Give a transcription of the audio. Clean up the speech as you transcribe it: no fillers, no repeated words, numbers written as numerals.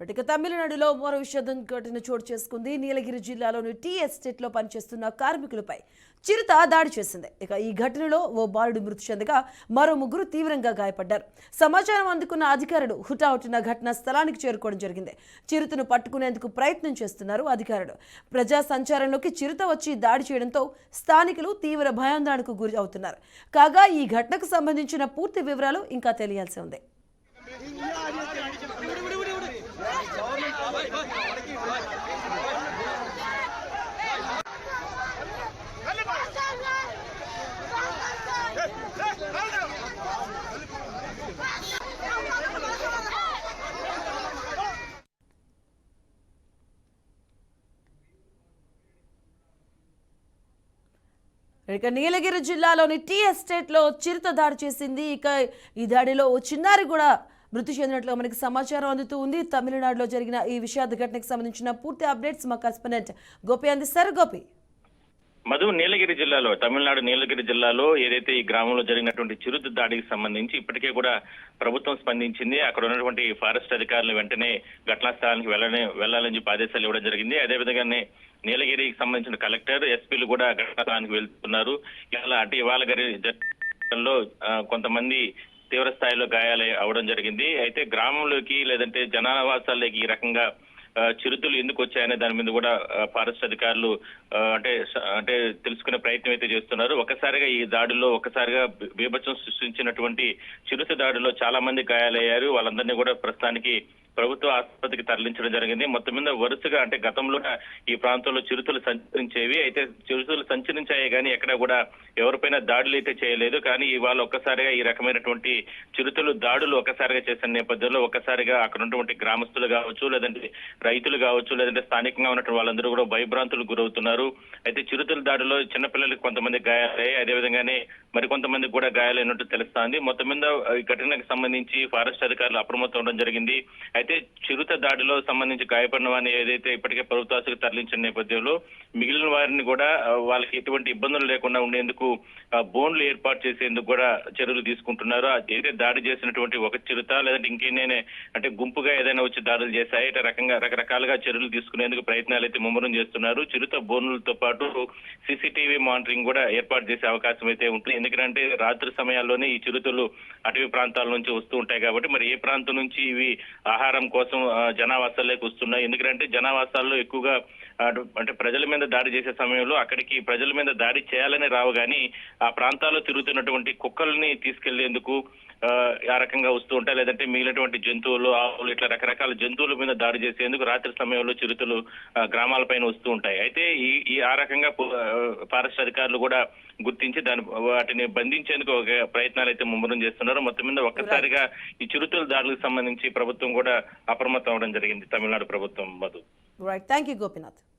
ఇక తమిళనాడులో మరో విషాదం ఘటన చోటు చేసుకుంది. నీలగిరి జిల్లాలోని టీ ఎస్టేట్ లో పనిచేస్తున్న కార్మికులపై చిరుత దాడి చేసింది. ఇక ఈ ఘటనలో ఓ బాలుడు మృతి చెందగా మరో ముగ్గురు తీవ్రంగా గాయపడ్డారు. సమాచారం అందుకున్న అధికారులు హుటాహుటిన ఘటనా స్థలానికి చేరుకోవడం జరిగింది. చిరుతను పట్టుకునేందుకు ప్రయత్నం చేస్తున్నారు అధికారులు. ప్రజా సంచారంలోకి చిరుత వచ్చి దాడి చేయడంతో స్థానికులు తీవ్ర భయాందోళనకు గురి అవుతున్నారు. కాగా ఈ ఘటనకు సంబంధించిన పూర్తి వివరాలు ఇంకా తెలియాల్సి ఉంది. ఇక నీలగిరి జిల్లాలోని టీ ఎస్టేట్ లో చిరుత దాడి చేసింది. ఇక ఈ దాడిలో ఓ చిన్నారి కూడా మృతి చెందినట్లుగా మనకి సమాచారం అందుతూ ఉంది. తమిళనాడులో జరిగిన ఈ విషాద ఘటనకు సంబంధించిన పూర్తి అప్డేట్స్ మా కరెస్పాండెంట్ గోపి అందిస్తారు. గోపి, మధు, నీలగిరి జిల్లాలో తమిళనాడు నీలగిరి జిల్లాలో ఏదైతే ఈ గ్రామంలో జరిగినటువంటి చిరుత దాడికి సంబంధించి ఇప్పటికే కూడా ప్రభుత్వం స్పందించింది. అక్కడ ఉన్నటువంటి ఫారెస్ట్ అధికారులు వెంటనే ఘటనా స్థలానికి వెళ్లాలని చెప్పి ఆదేశాలు ఇవ్వడం జరిగింది. అదేవిధంగానే నీలగిరికి సంబంధించిన కలెక్టర్, ఎస్పీలు కూడా ఘటనా స్థలానికి వెళ్తున్నారు. ఇవాళ జరిగిన కొంతమంది తీవ్ర స్థాయిలో గాయాలు అవడం జరిగింది. అయితే గ్రామంలోకి లేదంటే జనావాసాల్లోకి ఈ రకంగా చిరుతలు ఎందుకు వచ్చాయనే దాని మీద కూడా ఫారెస్ట్ అధికారులు అంటే తెలుసుకునే ప్రయత్నం అయితే చేస్తున్నారు. ఒకసారిగా ఈ దాడిలో బీభత్సం సృష్టించినటువంటి చిరుత దాడిలో చాలా మంది గాయాలయ్యారు. వాళ్ళందరినీ కూడా ప్రస్తుతానికి ప్రభుత్వ ఆసుపత్రికి తరలించడం జరిగింది. మొత్తం మీద వరుసగా గతంలో ఈ ప్రాంతంలో చిరుతలు సంచరించేవి. అయితే చిరుతలు సంచరించాయి కానీ ఎక్కడ కూడా ఎవరిపైన దాడులు అయితే చేయలేదు. కానీ ఇవాళ ఒక్కసారిగా ఈ రకమైనటువంటి చిరుతలు దాడులు ఒక్కసారిగా చేసిన నేపథ్యంలో ఒక్కసారిగా అక్కడ ఉన్నటువంటి గ్రామస్తులు కావచ్చు, లేదంటే రైతులు కావచ్చు, లేదంటే స్థానికంగా ఉన్నటువంటి వాళ్ళందరూ కూడా భయభ్రాంతులకు గురవుతున్నారు. అయితే చిరుతల దాడిలో చిన్నపిల్లలకు కొంతమంది గాయాలయ్యాయి. అదేవిధంగానే మరికొంతమందికి కూడా గాయాలైనట్టు తెలుస్తోంది. మొత్తం మీద ఈ ఘటనకు సంబంధించి ఫారెస్ట్ అధికారులు అప్రమత్తం అవడం జరిగింది. అయితే చిరుత దాడిలో సంబంధించి గాయపడిన వారిని ఏదైతే ఇప్పటికే ప్రభుత్వ ఆసుపత్రికి తరలించిన నేపథ్యంలో మిగిలిన వారిని కూడా వాళ్ళకి ఎటువంటి ఇబ్బందులు లేకుండా ఉండేందుకు బోన్లు ఏర్పాటు చేసేందుకు కూడా చర్యలు తీసుకుంటున్నారు. అయితే దాడి చేసినటువంటి ఒక చిరుత లేదంటే ఇంకేనే గుంపుగా ఏదైనా వచ్చి దాడులు చేశాయి రకరకాలుగా చర్యలు తీసుకునేందుకు ప్రయత్నాలు అయితే ముమ్మరం చేస్తున్నారు. చిరుత బోన్లతో పాటు సీసీటీవీ మానిటరింగ్ కూడా ఏర్పాటు చేసే అవకాశం అయితే ఉంటుంది. ఎందుకంటే రాత్రి సమయాల్లోనే ఈ చిరుతలు అటవీ ప్రాంతాల నుంచి వస్తూ ఉంటాయి కాబట్టి మరి ఏ ప్రాంతం నుంచి ఇవి ఆహారం కోసం జనావాసాల్లోకి వస్తున్నాయి. ఎందుకంటే జనావాసాల్లో ఎక్కువగా ప్రజల మీద దాడి చేసే సమయంలో అక్కడికి ప్రజల మీద దాడి చేయాలని రావు కానీ ఆ ప్రాంతాల్లో తిరుగుతున్నటువంటి కుక్కల్ని తీసుకెళ్లేందుకు ఆ రకంగా వస్తూ ఉంటాయి. లేదంటే మిగిలినటువంటి జంతువులు, ఆవులు, ఇట్లా రకరకాల జంతువుల మీద దాడి చేసేందుకు రాత్రి సమయంలో చిరుతలు గ్రామాలపైన వస్తూ ఉంటాయి. అయితే ఆ రకంగా ఫారెస్ట్ అధికారులు కూడా గుర్తించి వాటిని బంధించేందుకు ఒక ప్రయత్నాలు అయితే ముమ్మరం చేస్తున్నారు. మొత్తం మీద ఒక్కసారిగా ఈ చిరుతల దాడులకు సంబంధించి ప్రభుత్వం కూడా అప్రమత్తం అవడం జరిగింది, తమిళనాడు ప్రభుత్వం. Madhu, thank you Gopinath.